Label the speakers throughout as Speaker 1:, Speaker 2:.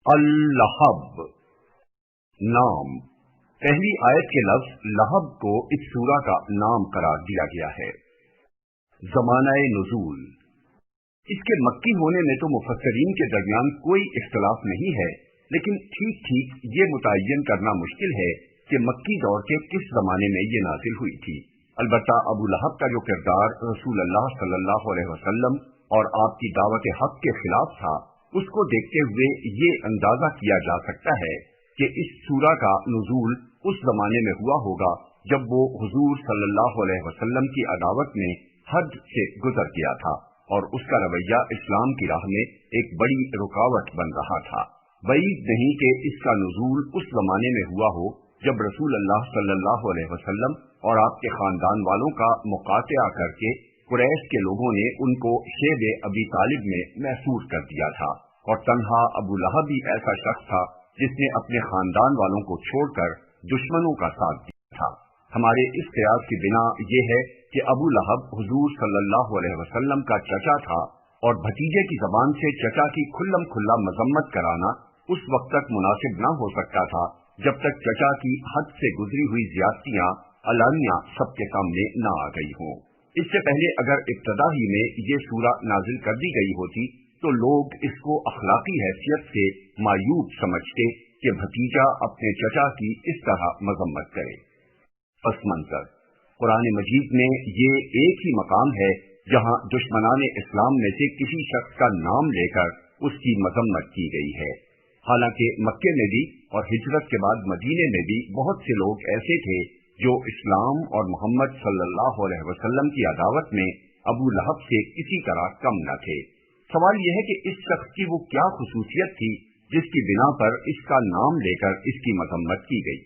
Speaker 1: اللہب نام، پہلی آیت کے لفظ لہب کو اس سورہ کا نام قرار دیا گیا ہے۔ زمانہ نزول، اس کے مکی ہونے میں تو مفسرین کے درمیان کوئی اختلاف نہیں ہے، لیکن ٹھیک ٹھیک یہ متعین کرنا مشکل ہے کہ مکی دور کے کس زمانے میں یہ نازل ہوئی تھی۔ البتہ ابو لہب کا جو کردار رسول اللہ صلی اللہ علیہ وسلم اور آپ کی دعوت حق کے خلاف تھا، اس کو دیکھتے ہوئے یہ اندازہ کیا جا سکتا ہے کہ اس سورہ کا نزول اس زمانے میں ہوا ہوگا جب وہ حضور صلی اللہ علیہ وسلم کی عداوت میں حد سے گزر گیا تھا اور اس کا رویہ اسلام کی راہ میں ایک بڑی رکاوٹ بن رہا تھا۔ بعید نہیں کہ اس کا نزول اس زمانے میں ہوا ہو جب رسول اللہ صلی اللہ علیہ وسلم اور آپ کے خاندان والوں کا مقاطعہ کر کے قریش کے لوگوں نے ان کو شیب ابی طالب میں محصور کر دیا تھا، اور تنہا ابو لہب ہی ایسا شخص تھا جس نے اپنے خاندان والوں کو چھوڑ کر دشمنوں کا ساتھ دیا تھا۔ ہمارے اس قیاس کی بنا یہ ہے کہ ابو لہب حضور صلی اللہ علیہ وسلم کا چچا تھا، اور بھتیجے کی زبان سے چچا کی کھلم کھلا مذمت کرانا اس وقت تک مناسب نہ ہو سکتا تھا جب تک چچا کی حد سے گزری ہوئی زیادتیاں علانیہ سب کے سامنے نہ آ گئی ہوں۔ اس سے پہلے اگر ابتدا ہی میں یہ سورہ نازل کر دی گئی ہوتی تو لوگ اس کو اخلاقی حیثیت سے معیوب سمجھتے کہ بھتیجا اپنے چچا کی اس طرح مذمت کرے۔ پس منظر، قرآن مجید میں یہ ایک ہی مقام ہے جہاں دشمنان اسلام میں سے کسی شخص کا نام لے کر اس کی مذمت کی گئی ہے۔ حالانکہ مکے میں بھی اور ہجرت کے بعد مدینے میں بھی بہت سے لوگ ایسے تھے جو اسلام اور محمد صلی اللہ علیہ وسلم کی عداوت میں ابو لہب سے کسی طرح کم نہ تھے۔ سوال یہ ہے کہ اس شخص کی وہ کیا خصوصیت تھی جس کی بنا پر اس کا نام لے کر اس کی مذمت کی گئی؟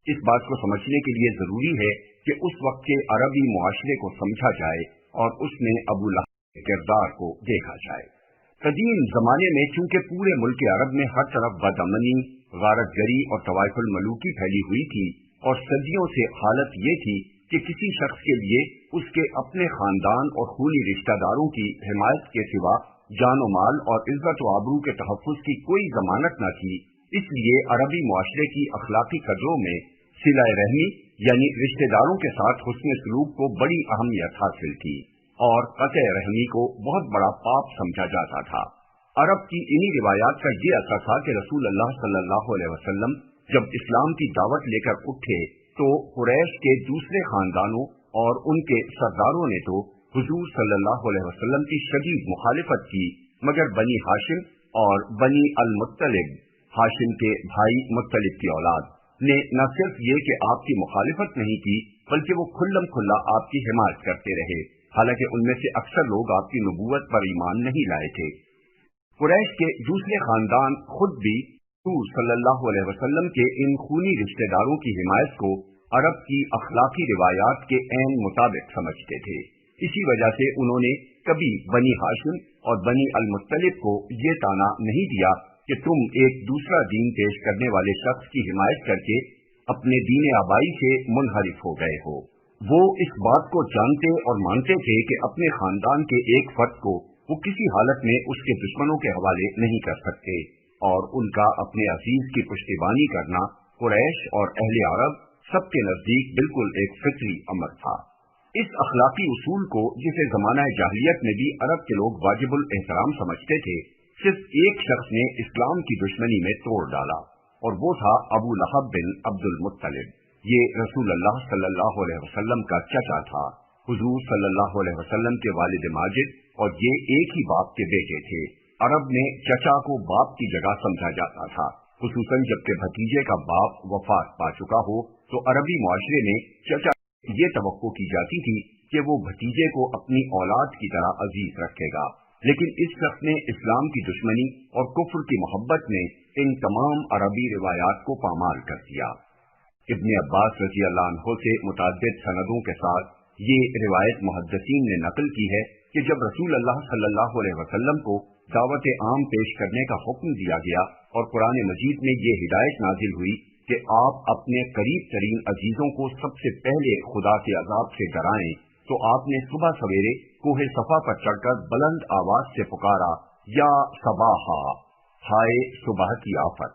Speaker 1: اس بات کو سمجھنے کے لیے ضروری ہے کہ اس وقت کے عربی معاشرے کو سمجھا جائے اور اس میں ابو لہب کے کردار کو دیکھا جائے۔ قدیم زمانے میں چونکہ پورے ملک عرب میں ہر طرف بدامنی، غارت گری اور طوائف الملوکی پھیلی ہوئی تھی، اور صدیوں سے حالت یہ تھی کہ کسی شخص کے لیے اس کے اپنے خاندان اور خونی رشتہ داروں کی حمایت کے سوا جان و مال اور عزت و آبرو کے تحفظ کی کوئی ضمانت نہ تھی۔ اس لیے عربی معاشرے کی اخلاقی قدروں میں صلہ رحمی یعنی رشتہ داروں کے ساتھ حسن سلوک کو بڑی اہمیت حاصل تھی، اور قطع رحمی کو بہت بڑا پاپ سمجھا جاتا تھا۔ عرب کی انہی روایات کا یہ اثر تھا کہ رسول اللہ صلی اللہ علیہ وسلم جب اسلام کی دعوت لے کر اٹھے تو قریش کے دوسرے خاندانوں اور ان کے سرداروں نے تو حضور صلی اللہ علیہ وسلم کی شدید مخالفت کی، مگر بنی ہاشم اور بنی المطلب، ہاشم کے بھائی مطلب کی اولاد، نے نہ صرف یہ کہ آپ کی مخالفت نہیں کی بلکہ وہ کھلم کھلا آپ کی حمایت کرتے رہے، حالانکہ ان میں سے اکثر لوگ آپ کی نبوت پر ایمان نہیں لائے تھے۔ قریش کے دوسرے خاندان خود بھی حضور صلی اللہ علیہ وسلم کے ان خونی رشتہ داروں کی حمایت کو عرب کی اخلاقی روایات کے عین مطابق سمجھتے تھے۔ اسی وجہ سے انہوں نے کبھی بنی ہاشم اور بنی المطلب کو یہ تانا نہیں دیا کہ تم ایک دوسرا دین پیش کرنے والے شخص کی حمایت کر کے اپنے دین آبائی سے منحرف ہو گئے ہو۔ وہ اس بات کو جانتے اور مانتے تھے کہ اپنے خاندان کے ایک فرد کو وہ کسی حالت میں اس کے دشمنوں کے حوالے نہیں کر سکتے، اور ان کا اپنے عزیز کی پشتیبانی کرنا قریش اور اہل عرب سب کے نزدیک بالکل ایک فطری امر تھا۔ اس اخلاقی اصول کو جسے زمانہ جاہلیت میں بھی عرب کے لوگ واجب الاحترام سمجھتے تھے، صرف ایک شخص نے اسلام کی دشمنی میں توڑ ڈالا، اور وہ تھا ابو لہب بن عبد المطلب۔ یہ رسول اللہ صلی اللہ علیہ وسلم کا چچا تھا۔ حضور صلی اللہ علیہ وسلم کے والد ماجد اور یہ ایک ہی باپ کے بیٹے تھے۔ عرب میں چچا کو باپ کی جگہ سمجھا جاتا تھا، خصوصاً جبکہ بھتیجے کا باپ وفات پا چکا ہو تو عربی معاشرے میں چچا یہ توقع کی جاتی تھی کہ وہ بھتیجے کو اپنی اولاد کی طرح عزیز رکھے گا، لیکن اس شخص نے اسلام کی دشمنی اور کفر کی محبت میں ان تمام عربی روایات کو پامال کر دیا۔ ابن عباس رضی اللہ عنہ سے متعدد سندوں کے ساتھ یہ روایت محدثین نے نقل کی ہے کہ جب رسول اللہ صلی اللہ علیہ وسلم کو دعوت عام پیش کرنے کا حکم دیا گیا اور قرآن مجید میں یہ ہدایت نازل ہوئی کہ آپ اپنے قریب ترین عزیزوں کو سب سے پہلے خدا کے عذاب سے ڈرائیں، تو آپ نے صبح سویرے کوہ صفا پر چڑھ کر بلند آواز سے پکارا، یا صباحا، ہائے صبح کی آفت۔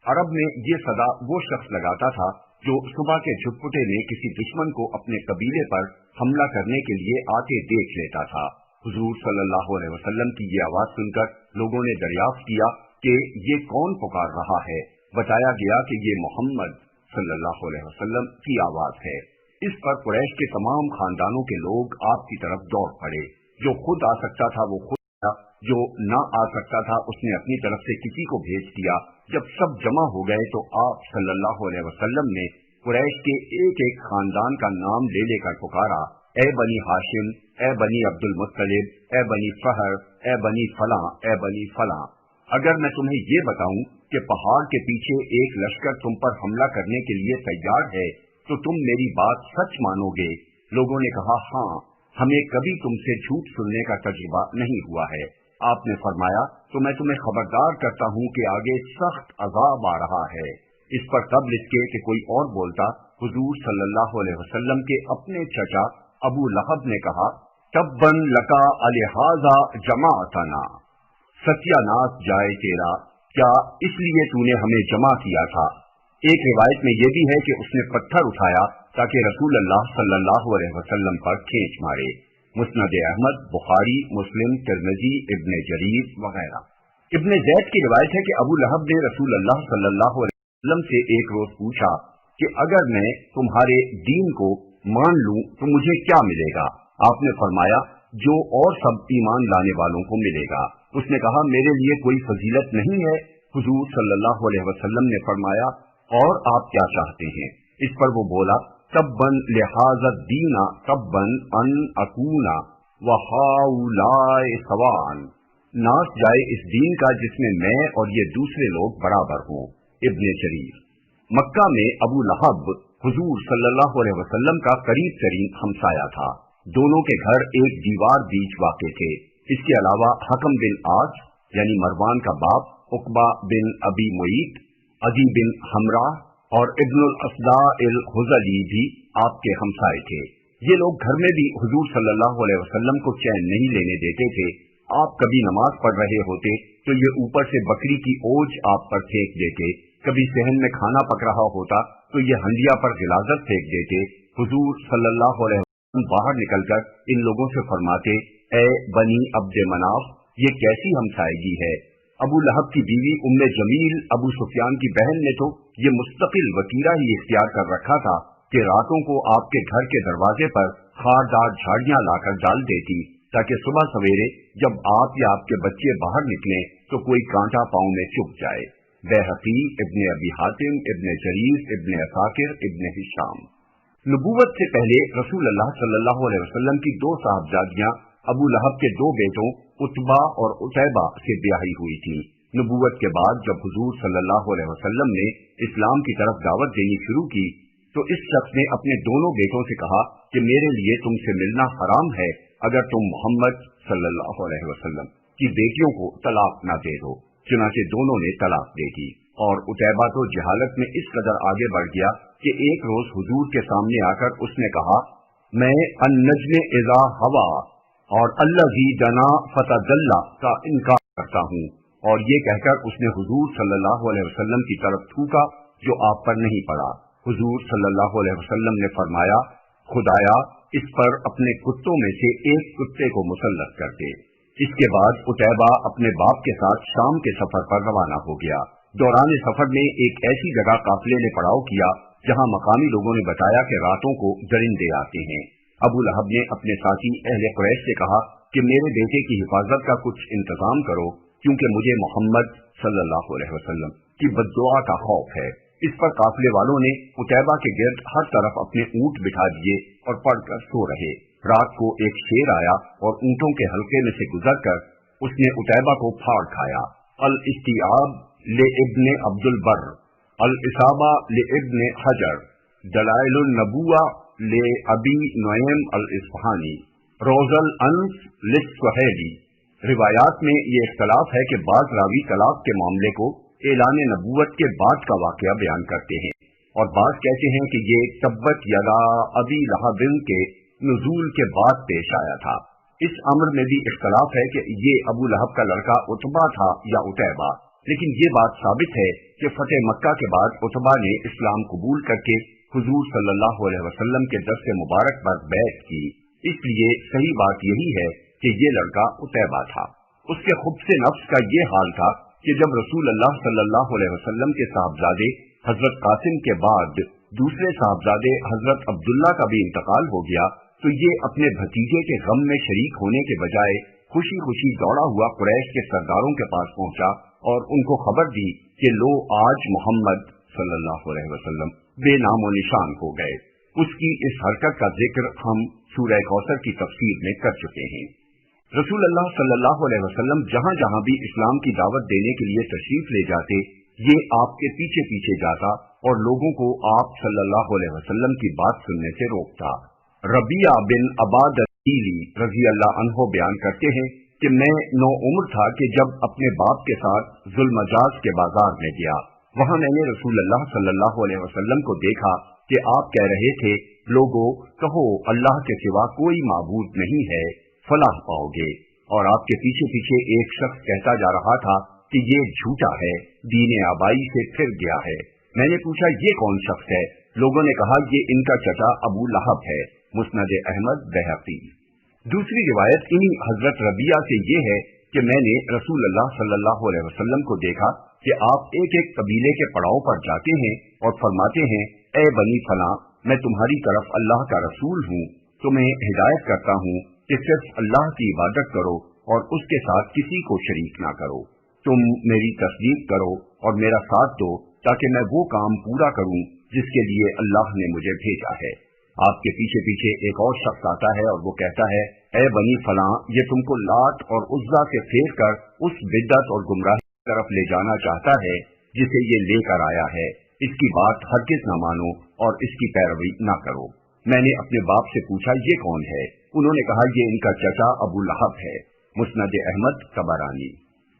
Speaker 1: عرب میں یہ صدا وہ شخص لگاتا تھا جو صبح کے جھٹپٹے میں کسی دشمن کو اپنے قبیلے پر حملہ کرنے کے لیے آتے دیکھ لیتا تھا۔ حضور صلی اللہ علیہ وسلم کی یہ آواز سن کر لوگوں نے دریافت کیا کہ یہ کون پکار رہا ہے۔ بتایا گیا کہ یہ محمد صلی اللہ علیہ وسلم کی آواز ہے۔ اس پر قریش کے تمام خاندانوں کے لوگ آپ کی طرف دوڑ پڑے۔ جو خود آ سکتا تھا وہ خود آیا، جو نہ آ سکتا تھا اس نے اپنی طرف سے کسی کو بھیج دیا۔ جب سب جمع ہو گئے تو آپ صلی اللہ علیہ وسلم نے قریش کے ایک ایک خاندان کا نام لے لے کر پکارا، اے بنی ہاشم، اے بنی عبد المطلب، اے بنی فہر، اے بنی فلاں، اے بنی فلاں۔ اگر میں تمہیں یہ بتاؤں کہ پہاڑ کے پیچھے ایک لشکر تم پر حملہ کرنے کے لیے تیار ہے تو تم میری بات سچ مانو گے؟ لوگوں نے کہا ہاں، ہمیں کبھی تم سے جھوٹ سننے کا تجربہ نہیں ہوا ہے۔ آپ نے فرمایا تو میں تمہیں خبردار کرتا ہوں کہ آگے سخت عذاب آ رہا ہے۔ اس پر قبل اس کے کہ کوئی اور بولتا، حضور صلی اللہ علیہ وسلم کے اپنے چچا ابو لہب نے کہا، تبن لکا الہذا جماعتنا، ستیہ ناس جائے تیرا، کیا اس لیے تو نے ہمیں جمع کیا تھا؟ ایک روایت میں یہ بھی ہے کہ اس نے پتھر اٹھایا تاکہ رسول اللہ صلی اللہ علیہ وسلم پر کھینچ مارے۔ مسند احمد، بخاری، مسلم، ترمذی، ابن جریر وغیرہ۔ ابن زید کی روایت ہے کہ ابو لہب نے رسول اللہ صلی اللہ علیہ وسلم سے ایک روز پوچھا کہ اگر میں تمہارے دین کو مان لوں تو مجھے کیا ملے گا؟ آپ نے فرمایا جو اور سب ایمان لانے والوں کو ملے گا۔ اس نے کہا میرے لیے کوئی فضیلت نہیں ہے؟ حضور صلی اللہ علیہ وسلم نے فرمایا اور آپ کیا چاہتے ہیں؟ اس پر وہ بولا تبن لہذا دینا تبن ان اکونا وہاؤلاء سواء، ناس جائے اس دین کا جس میں میں اور یہ دوسرے لوگ برابر ہوں۔ ابن جریر۔ مکہ میں ابو لہب حضور صلی اللہ علیہ وسلم کا قریب ترین ہمسایہ تھا۔ دونوں کے گھر ایک دیوار بیچ واقع تھے۔ اس کے علاوہ حکم بن عاص یعنی مروان کا باپ، عقبہ بن ابی معیط، عدی بن حمرہ اور ابن الاسداء الحزلی بھی آپ کے ہمسائے تھے۔ یہ لوگ گھر میں بھی حضور صلی اللہ علیہ وسلم کو چین نہیں لینے دیتے تھے۔ آپ کبھی نماز پڑھ رہے ہوتے تو یہ اوپر سے بکری کی اوج آپ پر پھینک دیتے، کبھی صحن میں کھانا پک رہا ہوتا تو یہ ہنڈیا پر غلاظت پھینک دیتے۔ حضور صلی اللہ علیہ وسلم باہر نکل کر ان لوگوں سے فرماتے، اے بنی عبد مناف، یہ کیسی ہمسائیگی ہے؟ ابو لہب کی بیوی ام جمیل ابو سفیان کی بہن نے تو یہ مستقل وتیرہ ہی اختیار کر رکھا تھا کہ راتوں کو آپ کے گھر کے دروازے پر خاردار جھاڑیاں لا کر ڈال دیتی تاکہ صبح سویرے جب آپ یا آپ کے بچے باہر نکلیں تو کوئی کانٹا پاؤں میں چبھ جائے۔ بیہقی، ابن ابی حاتم، ابن جریر، ابن عساکر، ابن ہشام۔ نبوت سے پہلے رسول اللہ صلی اللہ علیہ وسلم کی دو صاحبزادیاں ابو لہب کے دو بیٹوں عتبہ اور عتیبہ سے بیاہی ہوئی تھی۔ نبوت کے بعد جب حضور صلی اللہ علیہ وسلم نے اسلام کی طرف دعوت دینی شروع کی تو اس شخص نے اپنے دونوں بیٹوں سے کہا کہ میرے لیے تم سے ملنا حرام ہے اگر تم محمد صلی اللہ علیہ وسلم کی بیٹیوں کو طلاق نہ دے دو۔ چنانچہ دونوں نے طلاق دے دی، اور عتیبہ تو جہالت میں اس قدر آگے بڑھ گیا کہ ایک روز حضور کے سامنے آ کر اس نے کہا، میں النجم اذا ہوا اور الذی دنا فتدلی کا انکار کرتا ہوں، اور یہ کہہ کر اس نے حضور صلی اللہ علیہ وسلم کی طرف تھوکا جو آپ پر نہیں پڑا۔ حضور صلی اللہ علیہ وسلم نے فرمایا، خدایا اس پر اپنے کتوں میں سے ایک کتے کو مسلط کر دے۔ اس کے بعد عتیبہ اپنے باپ کے ساتھ شام کے سفر پر روانہ ہو گیا۔ دوران سفر میں ایک ایسی جگہ قافلے نے پڑاؤ کیا جہاں مقامی لوگوں نے بتایا کہ راتوں کو درندے آتے ہیں۔ ابو لہب نے اپنے ساتھی اہل قریش سے کہا کہ میرے بیٹے کی حفاظت کا کچھ انتظام کرو کیونکہ مجھے محمد صلی اللہ علیہ وسلم کی بددعا کا خوف ہے۔ اس پر قافلے والوں نے عتیبہ کے گرد ہر طرف اپنے اونٹ بٹھا دیے اور پڑھ کر سو رہے۔ رات کو ایک شیر آیا اور اونٹوں کے حلقے میں سے گزر کر اس نے عتیبہ کو پھاڑ کھایا۔ الاستیعاب لابن عبد البر، الاصابہ لابن حجر، دلائل النبوہ لابی نعیم الاصفہانی، روز الانف للسہیلی۔ روایات میں یہ اختلاف ہے کہ بعض راوی طلاق کے معاملے کو اعلان نبوت کے بعد کا واقعہ بیان کرتے ہیں اور بعض کہتے ہیں کہ یہ تبت یدا ابی لہب کے نزول کے بعد پیش آیا تھا۔ اس امر میں بھی اختلاف ہے کہ یہ ابو لہب کا لڑکا عتبہ تھا یا عتیبہ۔ लेकिन ये बात साबित है कि फतेह मक्का के बाद उतबा ने इस्लाम कबूल करके हुजूर सल्लल्लाहु अलैहि वसल्लम के दस्ते मुबारक पर बैत की। इसलिए सही बात यही है कि ये लड़का उतैबा था। उसके खुब्से नफ्स का ये हाल था कि जब रसूल अल्लाह सल्लल्लाहु अलैहि वसल्लम के साहबजादे हजरत कासिम के बाद दूसरे साहबजादे हजरत अब्दुल्ला का भी इंतकाल हो गया, तो ये अपने भतीजे के गम में शरीक होने के बजाय खुशी खुशी दौड़ा हुआ कुरैश के सरदारों के पास पहुंचा और उनको खबर दी कि लो, आज मोहम्मद सल्लल्लाहु अलैहि वसल्लम बेनामो निशान हो गए। उसकी इस हरकत का जिक्र हम सूरह कौसर की तफसीर में कर चुके हैं। रसूल अल्लाह सल्लल्लाहु अलैहि वसल्लम जहां जहां भी इस्लाम की दावत देने के लिए तशरीफ ले जाते, ये आपके पीछे पीछे जाता और लोगों को आप सल्लल्लाहु अलैहि वसल्लम की बात सुनने से रोकता। रबिया बिन अबाद रजी अल्लाह अन्हो बयान करते हैं कि मैं 9 उम्र था कि जब अपने बाप के साथ जुल्मजाज के बाजार में गया। वहां मैंने रसूल अल्लाह सल्लल्लाहु अलैहि वसल्लम को देखा कि आप कह रहे थे, लोगों कहो अल्लाह के सिवा कोई माबूद नहीं है, फलाह पाओगे। और आपके पीछे पीछे एक शख्स कहता जा रहा था कि ये झूठा है, दीन आबाई से फिर गया है। मैंने पूछा, ये कौन शख्स है? लोगों ने कहा, ये इनका चचा अबू लहब है। मुस्नद अहमद बैहक़ी। दूसरी रिवायत इन्हीं हजरत रबिया से ये है कि मैंने रसूल अल्लाह सल्लल्लाहु अलैहि वसल्लम को देखा कि आप एक एक कबीले के पड़ाव पर जाते हैं और फरमाते हैं, ए बनी फला, मैं तुम्हारी तरफ अल्लाह का रसूल हूँ, तुम्हें हिदायत करता हूँ कि सिर्फ अल्लाह की इबादत करो और उसके साथ किसी को शरीक ना करो। तुम मेरी तस्दीक करो और मेरा साथ दो ताकि मैं वो काम पूरा करूं जिसके लिए अल्लाह ने मुझे भेजा है। आपके पीछे पीछे एक और शख्स आता है और वो कहता है, ए बनी फलां, ये तुमको लात और उज्जा से फेर कर उस बिद्दत और गुमराही की तरफ ले जाना चाहता है जिसे ये लेकर आया है। इसकी बात हरगिज न मानो और इसकी पैरवी न करो। मैंने अपने बाप से पूछा, ये कौन है? उन्होंने कहा, ये इनका चचा अबू लहब है। मुस्नद अहमद तबरानी।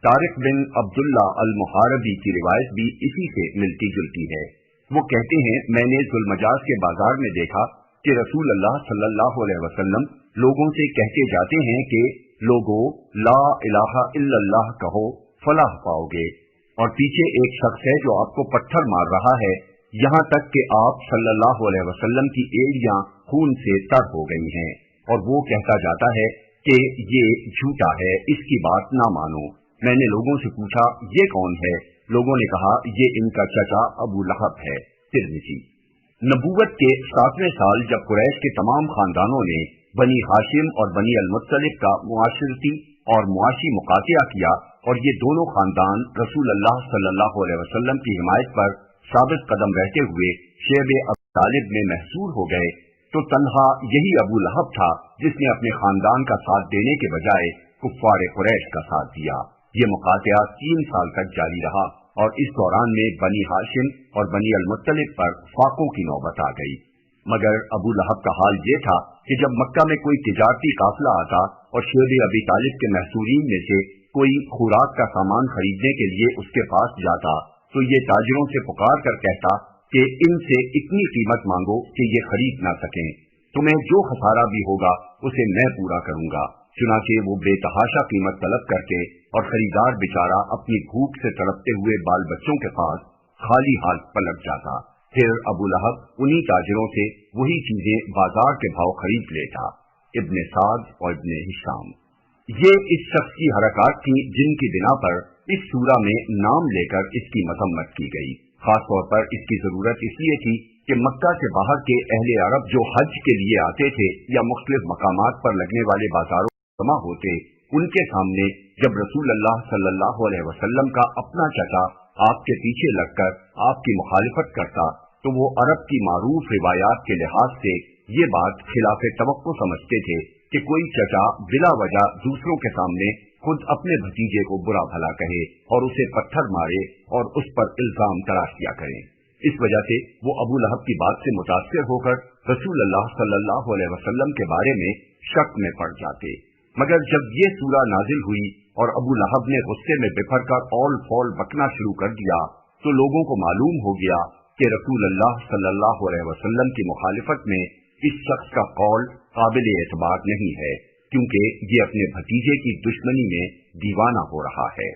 Speaker 1: तारिक बिन अब्दुल्ला अल मुहारबी की रिवायत भी इसी से मिलती जुलती है। वो कहते हैं, मैंने जुल्मजाज के बाजार में देखा कि रसूल अल्लाह सल्लल्लाहु अलैहि वसल्लम लोगों से कहते जाते हैं कि लोगों ला इलाहा इल्लल्लाह कहो, फलाह पाओगे। और पीछे एक शख्स है जो आपको पत्थर मार रहा है, यहाँ तक कि आप सल्लल्लाहु अलैहि वसल्लम की एड़ियां खून से तर हो गई हैं। और वो कहता जाता है कि ये झूठा है, इसकी बात ना मानो। मैंने लोगों से पूछा, ये कौन है? लोगों ने कहा, ये इनका चचा अबू लहब है। तिरमिज़ी। नबूवत के 7वें साल जब कुरैश के तमाम खानदानों ने बनी हाशिम और बनी अल मुत्तलिब का मुआशरती और मुआशी मुकातिया किया और ये दोनों खानदान रसूल अल्लाह सल्लल्लाहु अलैहि वसल्लम की हिमायत पर साबित कदम रहते हुए शेब अबू तालिब में महसूर हो गए, तो तन्हा यही अबू लहब था जिसने अपने खानदान का साथ देने के बजाय कुफ्फार कुरैश का साथ दिया। ये मुकातिया 3 साल तक जारी रहा और इस दौरान में बनी हाशिम और बनी अल मुत्तलिब पर फाकों की नौबत आ गई। मगर अबू लहब का हाल ये था कि जब मक्का में कोई तिजारती काफिला आता और शेब अबी तालिब के महसूरीन में से कोई खुराक का सामान खरीदने के लिए उसके पास जाता, तो ये ताजिरों से पुकार कर कहता कि इनसे इतनी कीमत मांगो कि ये खरीद ना सकें, तुम्हें जो खसारा भी होगा उसे मैं पूरा करूंगा। चुनाचे वो बेतहाशा कीमत तलब करके और खरीदार बेचारा अपनी भूख से तड़पते हुए बाल बच्चों के पास खाली हाथ पलट जाता। फिर अबू लहब उन्हीं ताजिरों से वही चीजें बाजार के भाव खरीद लेता। इब्ने साद और इब्ने हिशाम। ये इस शख्स की हरकत थी जिनकी बिना पर इस सूरा में नाम लेकर इसकी मजम्मत की गई। खासतौर पर इसकी जरूरत इसलिए थी कि मक्का से बाहर के अहले अरब जो हज के लिए आते थे या मुख्तलिफ मकामात पर लगने वाले बाजारों जमा होते, उनके सामने जब रसूल अल्लाह सल्लल्लाहु अलैहि वसल्लम का अपना चचा आपके पीछे लगकर आपकी मुखालिफत करता, तो वो अरब की मारूफ रिवायात के लिहाज से ये बात खिलाफ तवक्को समझते थे कि कोई चचा बिला वजह दूसरों के सामने खुद अपने भतीजे को बुरा भला कहे और उसे पत्थर मारे और उस पर इल्जाम तराश किया करे। इस वजह से वो अबू लहब की बात से मुतासिर होकर रसूल अल्लाह सल्लल्लाहु अलैहि वसल्लम के बारे में शक में पड़ जाते। मगर जब ये सूरा नाजिल हुई और अबू लहब ने गुस्से में बिफर कर औल फौल बकना शुरू कर दिया, तो लोगों को मालूम हो गया कि रसूल अल्लाह सल्लल्लाहु अलैहि वसल्लम की मुखालिफत में इस शख्स का कौल काबिल एतबार नहीं है, क्योंकि ये अपने भतीजे की दुश्मनी में दीवाना हो रहा है।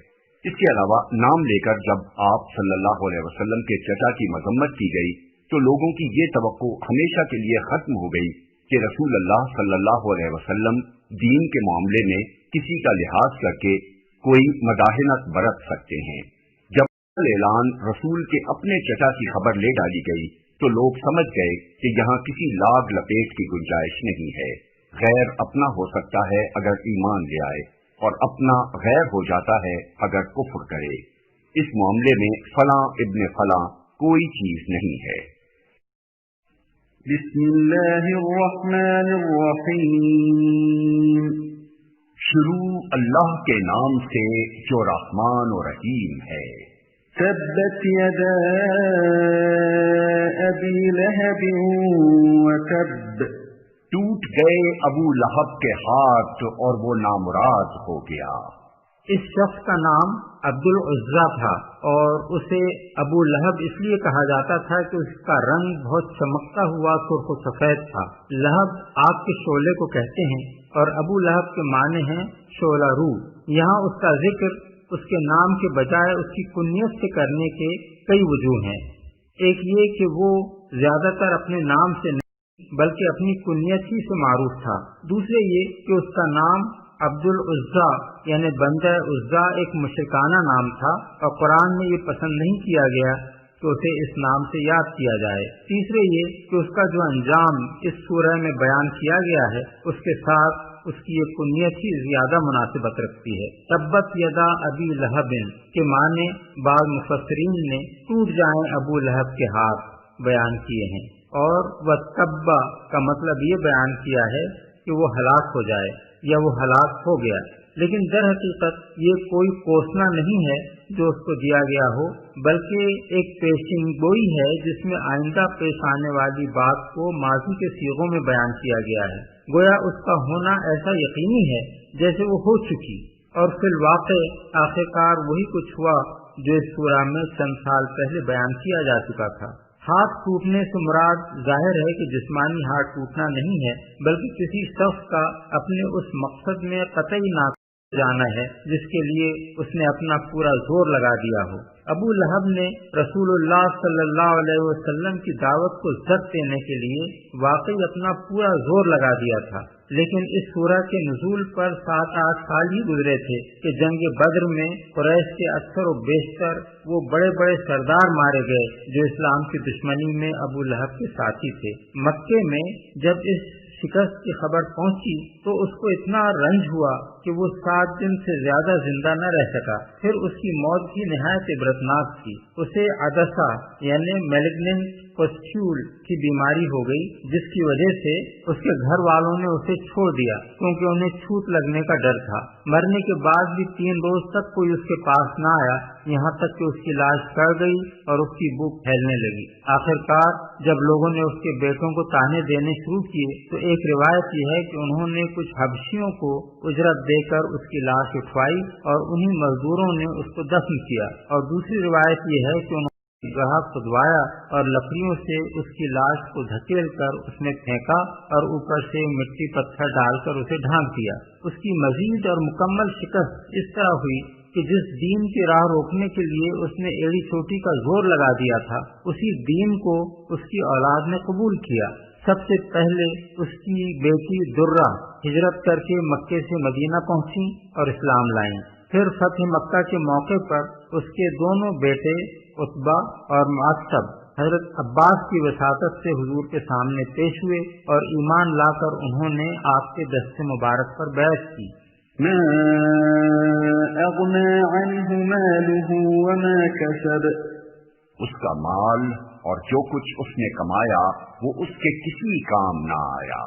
Speaker 1: इसके अलावा नाम लेकर जब आप सल्लल्लाहु अलैहि वसल्लम के चचा की मजम्मत की गई तो लोगों की ये तवक्को हमेशा के लिए खत्म हो गई कि रसूल अल्लाह सल्लल्लाहु अलैहि वसल्लम दीन के मामले में किसी का लिहाज करके कोई मदाहिनत बरत सकते हैं। जब ऐलान रसूल के अपने चचा की खबर ले डाली गई तो लोग समझ गए कि यहाँ किसी लाग लपेट की गुंजाइश नहीं है। गैर अपना हो सकता है अगर ईमान ले आए और अपना गैर हो जाता है अगर कुफ्र करे। इस मामले में फलां इब्ने फलां कोई चीज नहीं है।
Speaker 2: बिस्मिल्लाहिर्रहमानिर्रहीम।
Speaker 1: शुरू अल्लाह के नाम से जो रहमान और रहीम है।
Speaker 2: तब्बत यदा अबी लहब व तब।
Speaker 1: टूट गए अबू लहब के हाथ और वो नामुराद हो गया।
Speaker 3: इस शख्स का नाम अब्दुल उज़्ज़ा था और उसे अबू लहब इसलिए कहा जाता था कि उसका रंग बहुत चमकता हुआ सुर्ख सफेद था। लहब आग के शोले को कहते हैं और अबू लहब के माने हैं शोला रू। यहाँ उसका जिक्र उसके नाम के बजाय उसकी कुन्यत से करने के कई वजूह हैं। एक ये कि वो ज्यादातर अपने नाम से नहीं बल्कि अपनी कुन्यत ही से मारूफ था। दूसरे ये कि उसका नाम अब्दुल उज़्ज़ा यानी बंदा उज़्ज़ा एक मुशरिकाना नाम था और कुरान में ये पसंद नहीं किया गया कि उसे इस नाम से याद किया जाए। तीसरे ये कि उसका जो अंजाम इस सूरह में बयान किया गया है उसके साथ उसकी ये कुन्यत ही ज्यादा मुनासिबत रखती है। तब्बत यदा अबी लहबिन के माने बाद मुफस्सिरीन ने टूट जाएं अबू लहब के हाथ बयान किए हैं और वह तब्बा का मतलब ये बयान किया है कि वो हलाक हो जाए या वो हलाक हो गया। लेकिन दर हकीकत ये कोई कोसना नहीं है जो उसको दिया गया हो, बल्कि एक पेशिंगोई है जिसमें आइंदा पेश आने वाली बात को माजी के सीगों में बयान किया गया है। गोया उसका होना ऐसा यकीनी है जैसे वो हो चुकी और फिर वाक़े आखिरकार वही कुछ हुआ जो इस सूरा में चंद साल पहले बयान किया जा चुका था। हाथ टूटने से मुराद जाहिर है कि जिस्मानी हाथ टूटना नहीं है बल्कि किसी शख्स का अपने उस मकसद में कतई ना जाना है जिसके लिए उसने अपना पूरा जोर लगा दिया हो। अबू लहब ने रसूलुल्लाह सल्लल्लाहु अलैहि वसल्लम की दावत को जद देने के लिए वाकई अपना पूरा जोर लगा दिया था। लेकिन इस सूरह के नुज़ूल पर 7-8 साल ही गुजरे थे कि जंग बद्र में कुरैश के अक्सर और बेशतर वो बड़े बड़े सरदार मारे गए जो इस्लाम की दुश्मनी में अबू लहब के साथी थे। मक्के में जब इस शिकस्त की खबर पहुंची तो उसको इतना रंज हुआ कि वो 7 दिन से ज्यादा जिंदा न रह सका। फिर उसकी मौत भी निहायत इबरतनाक थी। उसे अदसा यानी मैलिग्नेंट पस्ट्यूल की बीमारी हो गई जिसकी वजह से उसके घर वालों ने उसे छोड़ दिया क्योंकि उन्हें छूत लगने का डर था। मरने के बाद भी 3 रोज तक कोई उसके पास न आया, यहाँ तक कि उसकी लाश सड़ गई और उसकी बू फैलने लगी। आखिरकार जब लोगों ने उसके बेटों को ताने देने शुरू किए तो एक रिवायत यह है कि उन्होंने कुछ हबशियों को उजरत देकर उसकी लाश उठवाई और उन्हीं मजदूरों ने उसको दफन किया। और दूसरी रिवायत यह है कि उन्होंने गड्ढा खुदवाया और लकड़ियों से उसकी लाश को धकेल कर उसमें फेंका और ऊपर से मिट्टी पत्थर डालकर उसे ढांक दिया। उसकी मजीद और मुकम्मल शिकस्त इस तरह हुई कि जिस दीन की राह रोकने के लिए उसने एड़ी चोटी का जोर लगा दिया था उसी दीन को उसकी औलाद ने कबूल किया। सबसे पहले उसकी बेटी दुर्रा हिजरत करके मक्के से मदीना पहुंची और इस्लाम लाई। फिर फतह मक्का के मौके पर उसके दोनों बेटे उत्बा और मुअत्तब हजरत अब्बास की वसातत से हुजूर के सामने पेश हुए और ईमान लाकर उन्होंने आपके दस्ते मुबारक पर बैत की।
Speaker 2: मा अग़ना अन्हु मालुहु वमा कसब।
Speaker 1: उसका माल और जो कुछ उसने कमाया वो उसके किसी काम न आया।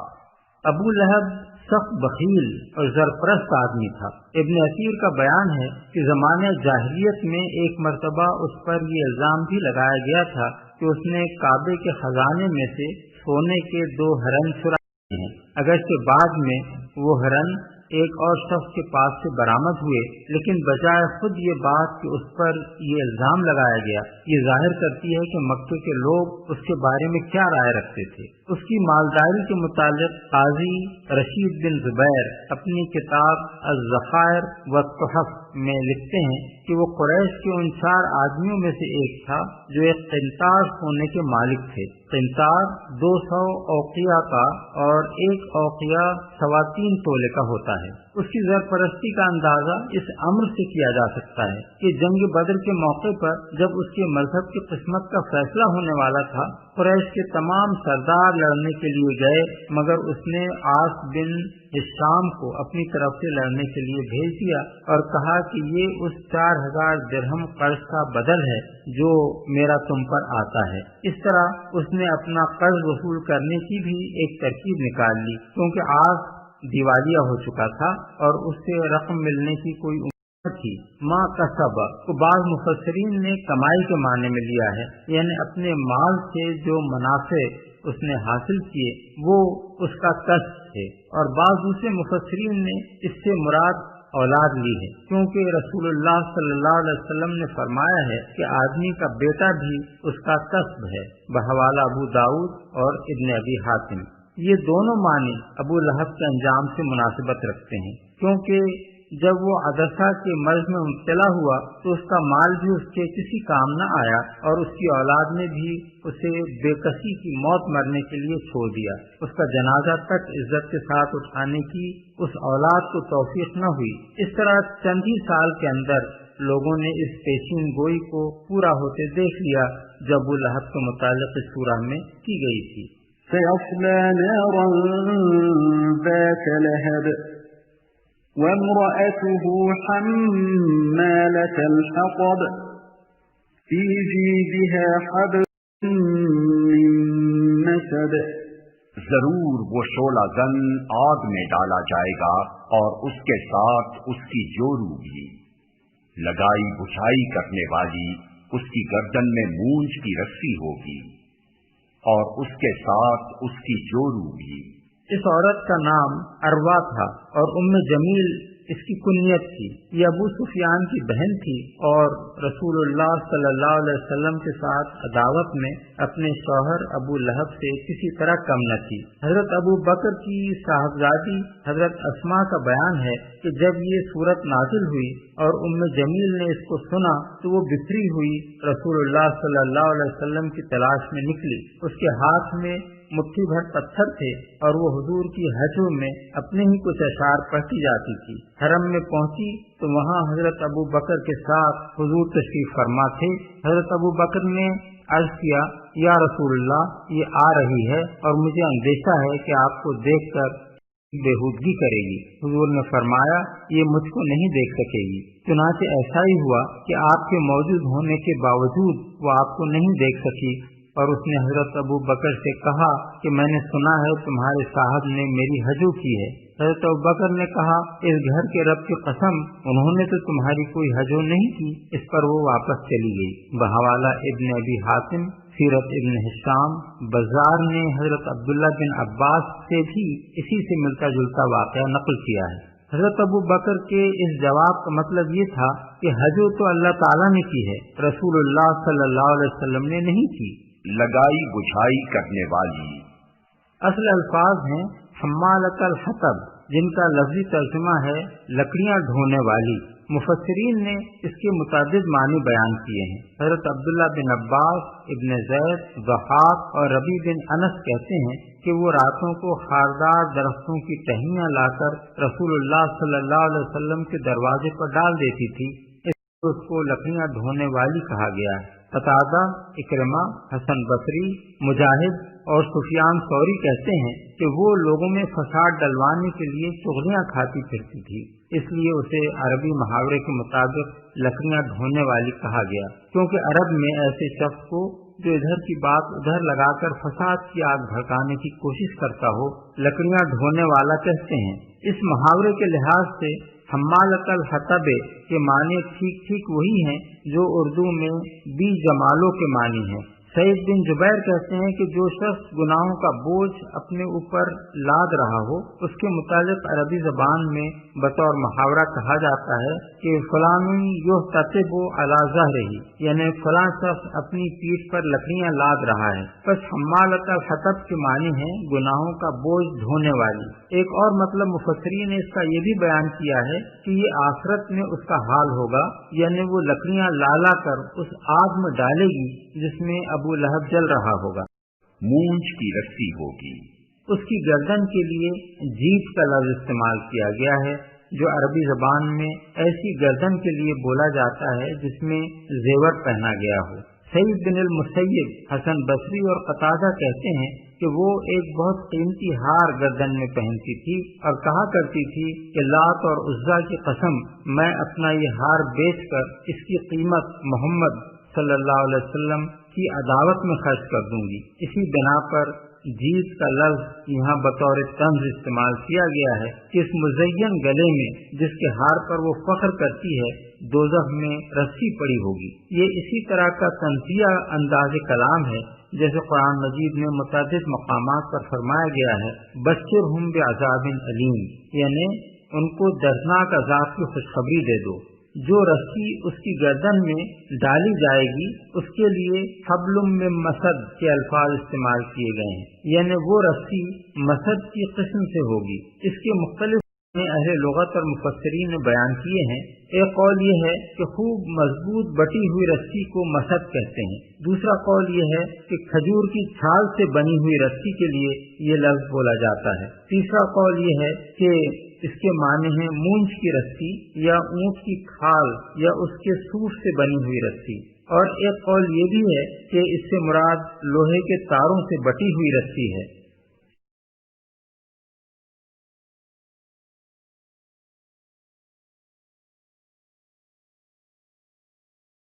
Speaker 3: अबू लहब सख्त बखील और ज़रपरस्त आदमी था। इब्न असीर का बयान है कि ज़माने जाहिलियत में एक मर्तबा उस पर ये इल्जाम भी लगाया गया था कि उसने काबे के खजाने में से सोने के 2 हरन चुराए हैं। अगरचे बाद में वो हरन एक और शख्स के पास से बरामद हुए, लेकिन बजाय खुद ये बात कि उस पर ये इल्जाम लगाया गया, ये जाहिर करती है कि मक्के के लोग उसके बारे में क्या राय रखते थे। उसकी मालदारी के मुतालिक काजी रशीद बिन जुबैर अपनी किताब अज़-ज़खायर व तुहफ़ में लिखते हैं कि वो कुरैश के उन 4 आदमियों में से एक था जो एक किंतार सोने के मालिक थे। किंतार 200 औकिया का और एक औकिया 3.25 तोले का होता है। उसकी ज़रपरस्ती का अंदाजा इस अम्र से किया जा सकता है कि जंग बदर के मौके पर जब उसके मजहब की किस्मत का फैसला होने वाला था, कुरैश के तमाम सरदार लड़ने के लिए गए, मगर उसने आस बिन हिशाम को अपनी तरफ से लड़ने के लिए भेज दिया और कहा कि ये उस 4000 दिरहम कर्ज का बदल है जो मेरा तुम पर आता है। इस तरह उसने अपना कर्ज वसूल करने की भी एक तरकीब निकाल ली, क्योंकि आस दिवालिया हो चुका था और उससे रकम मिलने की कोई उम्मीद थी। माँ कसब को बाज़ मुफस्सिरीन ने कमाई के माने में लिया है, यानी अपने माल से जो मुनाफे उसने हासिल किए वो उसका कष्ट थे, और बाज़ दूसरे मुफस्सिरीन ने इससे मुराद औलाद ली है, क्योंकि रसूलुल्लाह सल्लल्लाहु अलैहि वसल्लम ने फरमाया है कि आदमी का बेटा भी उसका कस्ब है, बहवाला अबू दाऊद और इब्न अबी हातिम। ये दोनों मानी अबू लहब के अंजाम से मुनासिबत रखते हैं, क्योंकि जब वो अदसा के मर्ज में मुब्तला हुआ तो उसका माल भी उसके किसी काम न आया और उसकी औलाद ने भी उसे बेकसी की मौत मरने के लिए छोड़ दिया। उसका जनाजा तक इज्जत के साथ उठाने की उस औलाद को तौफीक न हुई। इस तरह चंद ही साल के अंदर लोगों ने इस पेशीन गोई को पूरा होते देख लिया जब अबू लहब के मुतालिक इस सूरह में की गई थी।
Speaker 2: सयस्ला नारन ذات लहब वम्रअतुहु हम्मालत الحطب في جيدها حبل من مسد।
Speaker 1: जरूर वो शोला जन आग में डाला जाएगा और उसके साथ उसकी जोरू भी। लगाई बुझाई करने वाली उसकी गर्दन में मूंज की रस्सी होगी और उसके साथ उसकी जोरू भी।
Speaker 3: इस औरत का नाम अरवा था और उम्मे जमील इसकी कुनियत थी। ये अबू सुफियान की बहन थी और रसूलुल्लाह सल्लल्लाहु अलैहि वसल्लम के साथ अदावत में अपने शौहर अबू लहब से किसी तरह कम न थी। हजरत अबू बकर की साहबजादी हजरत अस्मा का बयान है कि जब ये सूरत नाजिल हुई और उम्मे जमील ने इसको सुना तो वो बिखरी हुई रसूलुल्लाह सल्लल्लाहु अलैहि वसल्लम की तलाश में निकली। उसके हाथ में मुट्ठी भर पत्थर थे और वो हुजूर की हजू में अपने ही कुछ अशार पढ़ती जाती थी। हरम में पहुंची तो वहाँ हजरत अबू बकर के साथ हुजूर तशरीफ फरमा थे। हजरत अबू बकर ने अर्ज किया, या रसूलल्लाह, ये आ रही है और मुझे अंदेशा है कि आपको देखकर बेहूदगी करेगी। हुजूर ने फरमाया, ये मुझको नहीं देख सकेगी। चुनाचे ऐसा ही हुआ कि आपके मौजूद होने के बावजूद वो आपको नहीं देख सकी और उसने हजरत अबू बकर से कहा कि मैंने सुना है तुम्हारे साहब ने मेरी हजू की है। हजरत अबू बकर ने कहा, इस घर के रब की कसम, उन्होंने तो तुम्हारी कोई हजू नहीं की। इस पर वो वापस चली गई। बहवाला इब्न अबी हातिम, सीरत इब्न हिशाम, बज़ार ने हजरत अब्दुल्ला बिन अब्बास से भी इसी से मिलता जुलता वाक़या नकल किया है। हजरत अबू बकर के इस जवाब का मतलब ये था कि हजू तो अल्लाह ताला ने की है, रसूलुल्लाह सल्लल्लाहु अलैहि वसल्लम ने नहीं की।
Speaker 1: लगाई बुझाई करने वाली
Speaker 3: असल अल्फाज हैं हम्मालतल हतब, जिनका लफ्जी तर्जुमा है लकड़ियां ढोने वाली। मुफस्सिरीन ने इसके मुतादिद मानी बयान किए हैं। हजरत अब्दुल्ला बिन अब्बास, इब्न ज़ैद, ज़हाक और रबी बिन अनस कहते हैं कि वो रातों को खारदार दरख्तों की टहनियां लाकर रसूलुल्लाह सल्लल्लाहु अलैहि वसल्लम के दरवाजे पर डाल देती थी। इसलिए उसको लकड़ियां ढोने वाली कहा गया है। कतादा, इकरमा, हसन बसरी, मुजाहिद और सुफियान सौरी कहते हैं कि वो लोगों में फसाद डलवाने के लिए चुगलियां खाती फिरती थी, इसलिए उसे अरबी मुहावरे के मुताबिक लकड़ियां ढोने वाली कहा गया, क्योंकि अरब में ऐसे शख्स को जो इधर की बात उधर लगाकर फसाद की आग भड़काने की कोशिश करता हो लकड़ियां ढोने वाला कहते हैं। इस मुहावरे के लिहाज से हम्मालतल हतबे के माने ठीक ठीक वही हैं जो उर्दू में बी जमालों के मानी हैं। सईद बिन जुबैर कहते हैं कि जो शख्स गुनाहों का बोझ अपने ऊपर लाद रहा हो, उसके मुताबिक अरबी जबान में बतौर मुहावरा कहा जाता है कि फलानुन युहतसिबु अला ज़हरिही, यानी फलां शख्स अपनी पीठ पर लकड़ियां लाद रहा है। बस हम्मालतल हतब के माने हैं गुनाहों का बोझ ढोने वाली। एक और मतलब मुफस्सिरीन ने इसका ये भी बयान किया है कि ये आखिरत में उसका हाल होगा, यानी वो लकड़ियां ला कर उस आग में डालेगी जिसमें अबू लहब जल रहा होगा।
Speaker 1: मूंछ की रस्सी होगी।
Speaker 3: उसकी गर्दन के लिए जीत का लफ्ज इस्तेमाल किया गया है, जो अरबी जबान में ऐसी गर्दन के लिए बोला जाता है जिसमें जेवर पहना गया हो। सईद बिन मुसय्यब, हसन बसरी और कतादा कहते हैं कि वो एक बहुत कीमती हार गर्दन में पहनती थी और कहा करती थी कि लात और उज़्ज़ा की कसम, मैं अपना ये हार बेचकर इसकी कीमत मोहम्मद सल्लल्लाहु अलैहि वसल्लम की अदावत में खर्च कर दूंगी। इसी बिना पर जीत का लफ्ज यहाँ बतौर तंज इस्तेमाल किया गया है कि इस मुज़य्यन गले में जिसके हार पर वो फख्र करती है, दोज़ख में रस्सी पड़ी होगी। ये इसी तरह का तंज़िया अंदाज़ कलाम है जैसे कुरान मजीद में मुतअद्दिद मकामात पर फरमाया गया है, बश्शिरहुम बिअज़ाबिन अलीम, यानी उनको दर्दनाक अज़ाब की खुशखबरी दे दो। जो रस्सी उसकी गर्दन में डाली जाएगी उसके लिए हब्लुम मिन मसद के अल्फाज इस्तेमाल किए गए हैं, यानी वो रस्सी मसद की किस्म से होगी। इसके मुख्तलिफ अहले लुगत और मुफस्सिरीन ने बयान किए हैं। एक कौल ये है कि खूब मजबूत बटी हुई रस्सी को मसद कहते हैं। दूसरा कौल ये है कि खजूर की छाल से बनी हुई रस्सी के लिए ये लफ्ज बोला जाता है। तीसरा कौल ये है कि इसके माने हैं मूंछ की रस्सी या ऊंट की खाल या उसके सूफ से बनी हुई रस्सी। और एक कौल ये भी है कि इससे मुराद लोहे के तारों से बटी हुई रस्सी है।